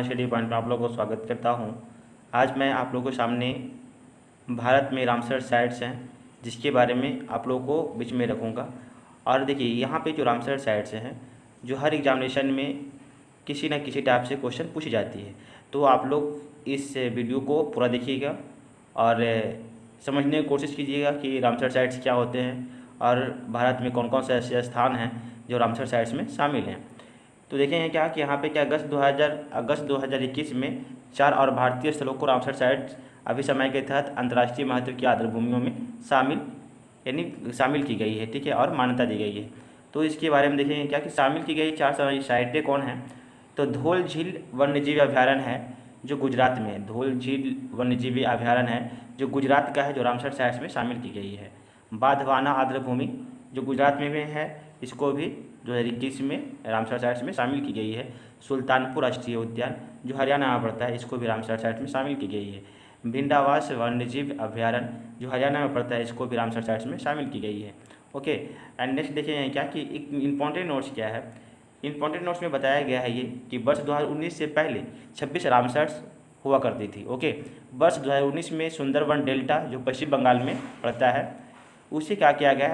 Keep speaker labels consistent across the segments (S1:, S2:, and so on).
S1: Kumar study point में आप लोगों को स्वागत करता हूं। आज मैं आप लोगों के सामने भारत में रामसर साइट्स हैं जिसके बारे में आप लोगों को बीच में रखूंगा। और देखिए यहाँ पे जो रामसर साइट्स हैं जो हर एग्जामिनेशन में किसी न किसी टाइप से क्वेश्चन पूछी जाती है, तो आप लोग इस वीडियो को पूरा देखिएगा और समझने की कोशिश कीजिएगा कि रामसर साइट्स क्या होते हैं और भारत में कौन कौन से ऐसे स्थान हैं जो रामसर साइट्स में शामिल हैं। तो देखेंगे क्या कि यहाँ पे क्या अगस्त 2021 में 4 और भारतीय स्थलों को रामसर साइट्स अभिसमय के तहत अंतर्राष्ट्रीय महत्व की आर्द्रभूमियों में शामिल की गई है, ठीक है, और मान्यता दी गई है। तो इसके बारे में देखेंगे क्या कि शामिल की गई 4 साइटें कौन हैं। तो धौल झील वन्यजीव अभ्यारण्य है जो गुजरात में है। धौल झील वन्यजीवी अभ्यारण्य है जो गुजरात का है, जो रामसर साइट्स में शामिल की गई है। बाधवाना आर्द्रभूमि जो गुजरात में भी है, इसको भी 2021 में रामसर साइट्स में शामिल की गई है। सुल्तानपुर राष्ट्रीय उद्यान जो हरियाणा में पड़ता है, इसको भी रामसर साइट्स में शामिल की गई है। भिंडावास वन्यजीव अभ्यारण्य जो हरियाणा में पड़ता है, इसको भी रामसर साइट्स में शामिल की गई है। ओके, एंड नेक्स्ट देखिए क्या कि एक इंपॉर्टेंट नोट्स क्या है। इंपॉर्टेंट नोट्स में बताया गया है ये कि वर्ष 2019 से पहले 26 रामसर्स हुआ करती थी। ओके, वर्ष 2019 में सुंदरवन डेल्टा जो पश्चिम बंगाल में पड़ता है, उसे क्या किया गया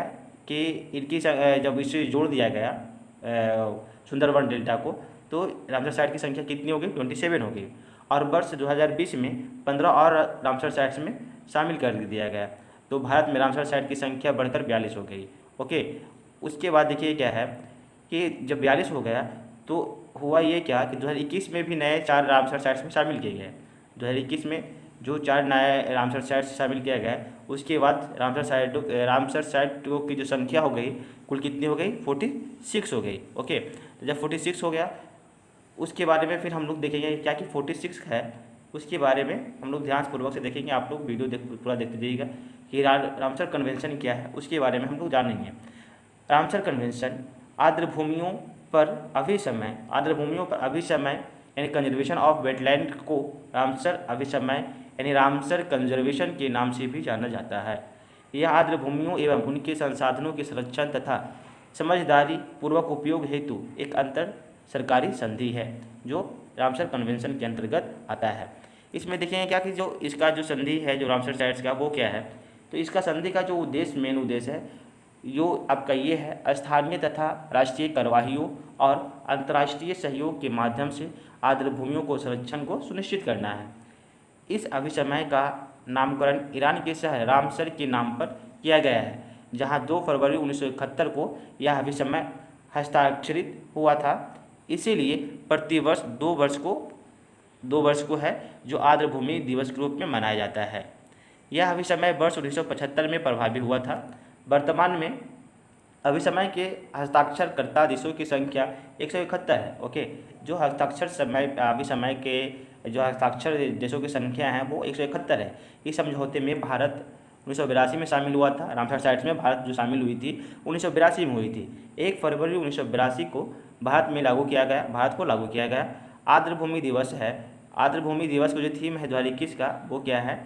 S1: कि इनकी जब इसे जोड़ दिया गया सुंदरवन डेल्टा को, तो रामसर साइट की संख्या कितनी हो गई, 27 हो गई। और वर्ष 2020 में 15 और रामसर साइट्स में शामिल कर दिया गया, तो भारत में रामसर साइट की संख्या बढ़कर 42 हो गई। ओके, उसके बाद देखिए क्या है कि जब 42 हो गया तो हुआ ये क्या कि 2021 में भी नए 4 रामसर साइट्स में शामिल किए गए। 2021 में जो 4 नए रामसर साइट्स शामिल किया गया, उसके बाद रामसर साइटों की जो संख्या हो गई कुल कितनी हो गई, 46 हो गई। ओके, तो जब 46 हो गया उसके बारे में फिर हम लोग देखेंगे क्या कि 46 है, उसके बारे में हम लोग ध्यानपूर्वक से देखेंगे। आप लोग वीडियो पूरा देखते जाइएगा कि रामसर कन्वेंशन क्या है, उसके बारे में हम लोग जानेंगे। रामसर कन्वेंशन आर्द्रभूमियों पर अभिसमय यानी कंजर्वेशन ऑफ वेटलैंड को रामसर अभिसमय यानी रामसर कंजर्वेशन के नाम से भी जाना जाता है। यह आर्द्रभूमियों एवं उनके संसाधनों के संरक्षण तथा समझदारी पूर्वक उपयोग हेतु एक अंतर सरकारी संधि है जो रामसर कन्वेंशन के अंतर्गत आता है। इसमें देखेंगे क्या कि जो इसका जो संधि है जो रामसर साइट्स का, वो क्या है। तो इसका संधि का जो मेन उद्देश्य है जो आपका ये है, स्थानीय तथा राष्ट्रीय कार्यवाहियों और अंतर्राष्ट्रीय सहयोग के माध्यम से आर्द्रभूमियों को संरक्षण को सुनिश्चित करना है। इस अभिसमय का नामकरण ईरान के शहर रामसर के नाम पर किया गया है, जहां 2 फरवरी 1971 को यह अभिसमय हस्ताक्षरित हुआ था। इसीलिए प्रतिवर्ष 2 वर्ष को है जो आर्द्रभूमि दिवस के रूप में मनाया जाता है। यह अभिसमय वर्ष 1975 में प्रभावी हुआ था। वर्तमान में अभिसमय के हस्ताक्षरकर्ता देशों की संख्या 171 है। ओके, जो अभिसमय के जो हस्ताक्षर देशों की संख्या है वो 171 है। इस समझौते में भारत 1982 में शामिल हुआ था। रामसर साइट्स में भारत जो शामिल हुई थी 1982 में हुई थी। 1 फरवरी 1982 को भारत को लागू किया गया। आर्द्रभूमि दिवस है। आर्द्रभूमि दिवस का जो थीम है 2021 का, वो क्या है,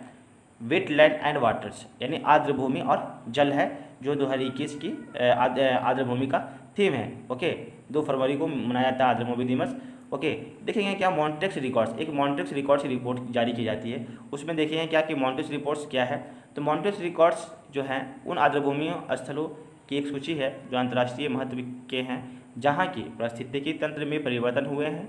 S1: वेटलैंड एंड वाटर्स यानी आर्द्रभूमि और जल है, जो 2021 की आर्द्रभूमि का थीम है। ओके, 2 फरवरी को मनाया जाता है आर्द्रभूमि दिवस। ओके, देखेंगे क्या मॉन्ट्रिक्स रिकॉर्ड्स की रिपोर्ट जारी की जाती है। उसमें देखेंगे क्या कि मॉन्ट्रिक्स रिपोर्ट्स क्या है। तो मॉन्ट्रिक्स रिकॉर्ड्स जो हैं उन आर्द्रभूमि स्थलों की एक सूची है जो अंतर्राष्ट्रीय महत्व के हैं, जहाँ की पारिस्थितिकी तंत्र में परिवर्तन हुए हैं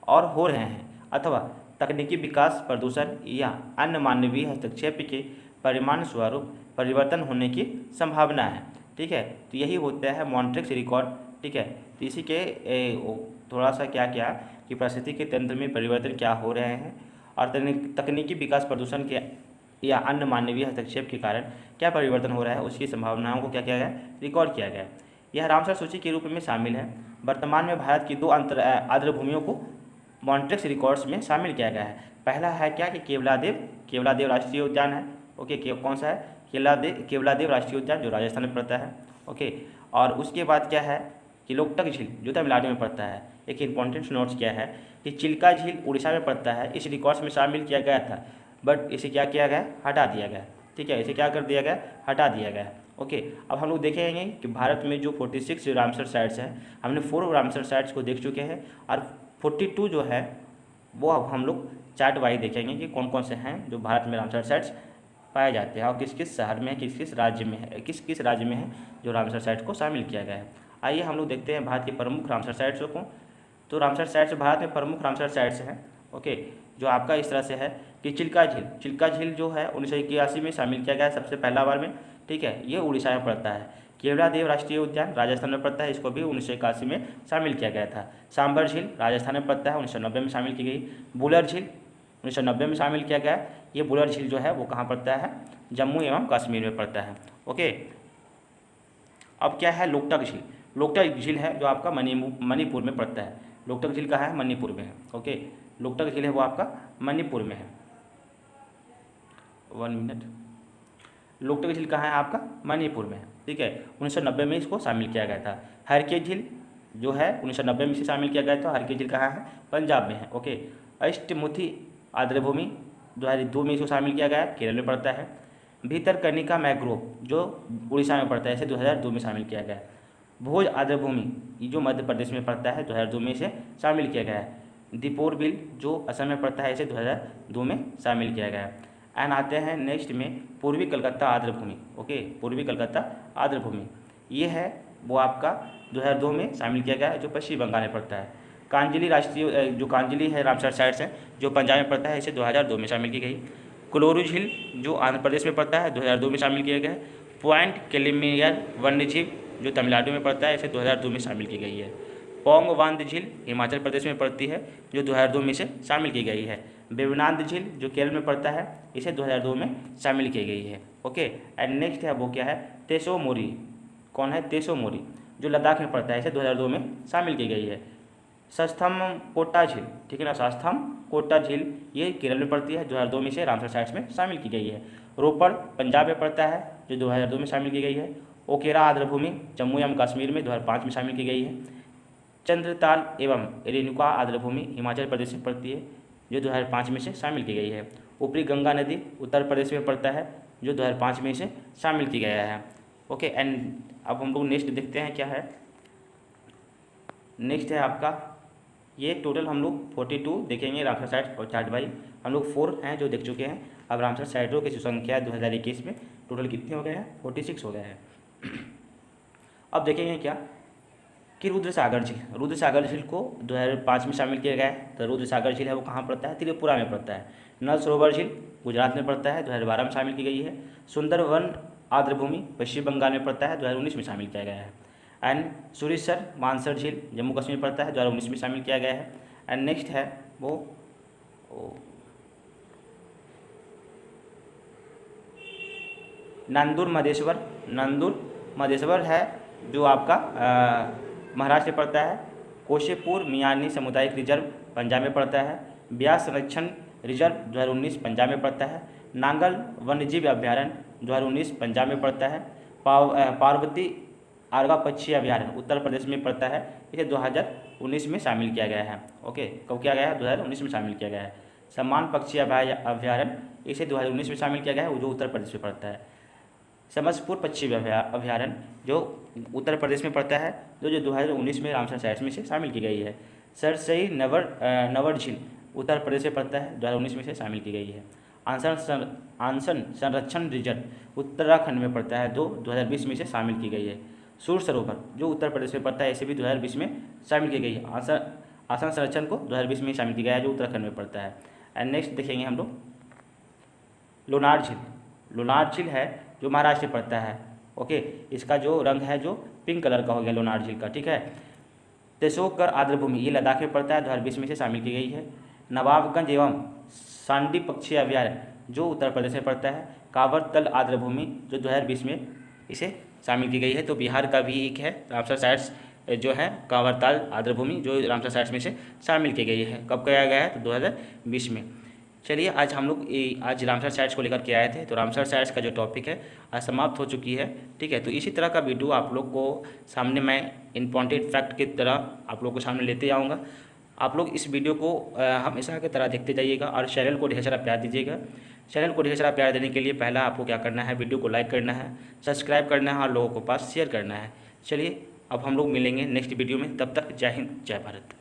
S1: और हो रहे हैं, अथवा तकनीकी विकास, प्रदूषण या अन्य मानवीय हस्तक्षेप के परिमाण स्वरूप परिवर्तन होने की संभावना है। ठीक है, तो यही होता है मॉन्ट्रिक्स रिकॉर्ड। ठीक है, तो इसी के थोड़ा सा क्या कि पारिस्थितिकी तंत्र में परिवर्तन क्या हो रहे हैं और तकनीकी विकास, प्रदूषण के या अन्य मानवीय हस्तक्षेप के कारण क्या परिवर्तन हो रहा है, उसकी संभावनाओं को क्या किया गया, रिकॉर्ड किया गया। यह रामसर सूची के रूप में शामिल है। वर्तमान में भारत की 2 आर्द्रभूमियों को मॉन्ट्रिक्स रिकॉर्ड्स में शामिल किया गया है। पहला है क्या कि केवलादेव राष्ट्रीय उद्यान है। ओके, कौन सा है, केवलादेव राष्ट्रीय उद्यान जो राजस्थान में पड़ता है। ओके, और उसके बाद क्या है कि लोकटक झील जो तमिलनाडु में पड़ता है। एक इंपॉर्टेंट नोट्स क्या है कि चिल्का झील उड़ीसा में पड़ता है। इस रिकॉर्ड्स में शामिल किया गया था, बट इसे क्या किया गया, हटा दिया गया। ठीक है, इसे क्या कर दिया गया, हटा दिया गया। ओके, अब हम लोग देखेंगे कि भारत में जो 46 रामसर साइट्स हैं, हमने 4 रामसर साइट्स को देख चुके हैं और 42 जो है वो अब हम लोग चार्ट वाइज देखेंगे कि कौन कौन से हैं जो भारत में रामसर साइट्स पाए जाते हैं और किस किस शहर में, किस किस राज्य में है, किस किस राज्य में है जो रामसर साइट्स को शामिल किया गया है। आइए हम लोग देखते हैं भारत के प्रमुख रामसर साइट्सों को। तो रामसर साइट्स, भारत में प्रमुख रामसर साइट्स हैं, ओके, जो आपका इस तरह से है कि चिल्का झील जो है 1981 में शामिल किया गया है सबसे पहला बार में, ठीक है, ये उड़ीसा में पड़ता है। केवड़ादेव राष्ट्रीय उद्यान राजस्थान में पड़ता है, इसको भी 1981 में शामिल किया गया था। सांबर झील राजस्थान में पड़ता है, 1990 में शामिल की गई। बुलर झील 1990 में शामिल किया गया। ये बुलर झील जो है वो कहाँ पड़ता है, जम्मू एवं कश्मीर में पड़ता है, ओके। अब क्या है लोकटक झील, लोकटक झील है जो आपका मणिपुर में पड़ता है। लोकटक झील कहाँ है, मणिपुर में है, ओके। लोकटक झील है वो आपका मणिपुर में है। 1 मिनट, लोकटक झील कहाँ है आपका, मणिपुर में है, ठीक है। 1990 में इसको शामिल किया गया था। हरके झील जो है 1990 में इसे शामिल किया गया था। हरके झील कहाँ है, पंजाब में है, ओके। अष्टमुथी आर्द्रभूमि 2002 में इसको शामिल किया गया, केरल में पड़ता है। भीतरकनिका मैंग्रोव जो उड़ीसा में पड़ता है, इसे 2002 में शामिल किया गया। भोज आर्द्रभूमि ये जो मध्य प्रदेश में पड़ता है, 2002 में इसे शामिल किया गया है। दीपोर बिल जो असम में पड़ता है, इसे 2002 में शामिल किया गया है। एंड आते हैं नेक्स्ट में पूर्वी कलकत्ता आर्द्रभूमि, ओके, पूर्वी कलकत्ता आर्द्रभूमि ये है वो आपका 2002 में शामिल किया गया है, जो पश्चिम बंगाल में पड़ता है। कांजली राष्ट्रीय जो कांजली है रामसर साइट्स है जो पंजाब में पड़ता है, इसे 2002 में शामिल की गई। कोलोरू झील जो आंध्र प्रदेश में पड़ता है, 2002 में शामिल किया गया है। पॉइंट किलिमियर वन्यजीव जो तमिलनाडु में पड़ता है, इसे 2002 में शामिल की गई है। पोंग वांद झील हिमाचल प्रदेश में पड़ती है, जो 2002 में इसे शामिल की गई है। वेवनांद झील जो केरल में पड़ता है, इसे 2002 में शामिल की गई है, ओके। एंड नेक्स्ट है वो क्या है, तेसो मोरी, कौन है, तेसो मोरी जो लद्दाख में पड़ता है, इसे 2002 में शामिल की गई है। सस्थम कोटा झील, ठीक है ना, सस्थम कोटा झील ये केरल में पड़ती है, 2002 में इसे रामसर साइट्स में शामिल की गई है। रोपड़ पंजाब में पड़ता है, जो 2002 में शामिल की गई है। ओकेरा आर्द्रभूमि जम्मू एवं कश्मीर में 2005 में शामिल की गई है। चंद्रताल एवं रेणुका आर्द्रभूमि हिमाचल प्रदेश में पड़ती है, जो 2005 में से शामिल की गई है। ऊपरी गंगा नदी उत्तर प्रदेश में पड़ता है, जो 2005 में इसे शामिल की गया है, ओके। एंड अब हम लोग नेक्स्ट देखते हैं क्या है। नेक्स्ट है आपका ये टोटल हम लोग 42 देखेंगे रामसर साइट्स और चार्ट वाइज हम लोग 4 हैं जो देख चुके हैं। अब रामसर साइटों की जो संख्या 2021 में टोटल कितने हो गए हैं, 46 हो गए हैं। अब देखेंगे क्या कि रुद्रसागर झील को 2005 में शामिल किया गया है। तो रुद्रसागर झील है वो कहाँ पड़ता है, त्रिपुरा में पड़ता है। नल सरोवर झील गुजरात में पड़ता है, 2012 में शामिल की गई है। सुंदरवन आर्द्रभूमि पश्चिम बंगाल में पड़ता है, 2019 में शामिल किया गया है। एंड सुरेसर मानसर झील जम्मू कश्मीर में पड़ता है, 2019 में शामिल किया गया है। एंड नेक्स्ट है वो नंदुर मधेश्वर है जो आपका महाराष्ट्र में पड़ता है। कोशेपुर मियानी सामुदायिक रिजर्व पंजाब में पड़ता है। ब्यास संरक्षण रिजर्व 2019 पंजाब में पड़ता है। नांगल वन्यजीव अभ्यारण्य 2019 पंजाब में पड़ता है। पार्वती आर्गा पक्षी अभ्यारण्य उत्तर प्रदेश में पड़ता है, इसे 2019 में शामिल किया गया है, ओके। कब किया गया है, 2019 में शामिल किया गया है। सम्मान पक्षी अभ्यारण्य इसे 2019 में शामिल किया गया है, जो उत्तर प्रदेश में पड़ता है। समसपुर पक्षी अभ्यारण्य जो उत्तर प्रदेश में पड़ता है, जो 2019 में रामसर साइट्स में से शामिल की गई है। सरसई नवर झील उत्तर प्रदेश में पड़ता है, 2019 में से शामिल की गई है। आंसन संरक्षण रिजर्व उत्तराखंड में पड़ता है, जो 2020 में से शामिल की गई है। सूर सरोवर जो उत्तर प्रदेश में पड़ता है, इसे भी 2020 में शामिल की गई है। आसन संरक्षण को 2020 में शामिल किया गया है, जो उत्तराखंड में पड़ता है। एंड नेक्स्ट देखेंगे हम लोग लोनार झील है जो महाराष्ट्र में पड़ता है, ओके। इसका जो रंग है जो पिंक कलर का हो गया लोनार झील का, ठीक है। तेसोकर आर्द्रभूमि ये लद्दाख में पड़ता है, 2020 में से शामिल की गई है। नवाबगंज एवं सांडी पक्षी अभ्यारण्य जो उत्तर प्रदेश में पड़ता है। कांवरतल आर्द्रभूमि जो 2020 में इसे शामिल की गई है। तो बिहार का भी एक है रामसर साइट्स जो है कांवरताल आर्द्रभूमि, जो रामसर साइट्स में से शामिल की गई है। कब किया गया है, तो 2020 में। चलिए आज हम लोग आज रामसर साइट्स को लेकर के आए थे। तो रामसर साइट्स का जो टॉपिक है आज समाप्त हो चुकी है, ठीक है। तो इसी तरह का वीडियो आप लोग को सामने मैं इम्पॉर्टेंट फैक्ट की तरह आप लोग को सामने लेते जाऊँगा। आप लोग इस वीडियो को हमेशा की तरह देखते जाइएगा और चैनल को ढेर सारा प्यार दीजिएगा। चैनल को ढेर सारा प्यार देने के लिए पहला आपको क्या करना है, वीडियो को लाइक करना है, सब्सक्राइब करना है और लोगों को पास शेयर करना है। चलिए अब हम लोग मिलेंगे नेक्स्ट वीडियो में, तब तक जय हिंद जय भारत।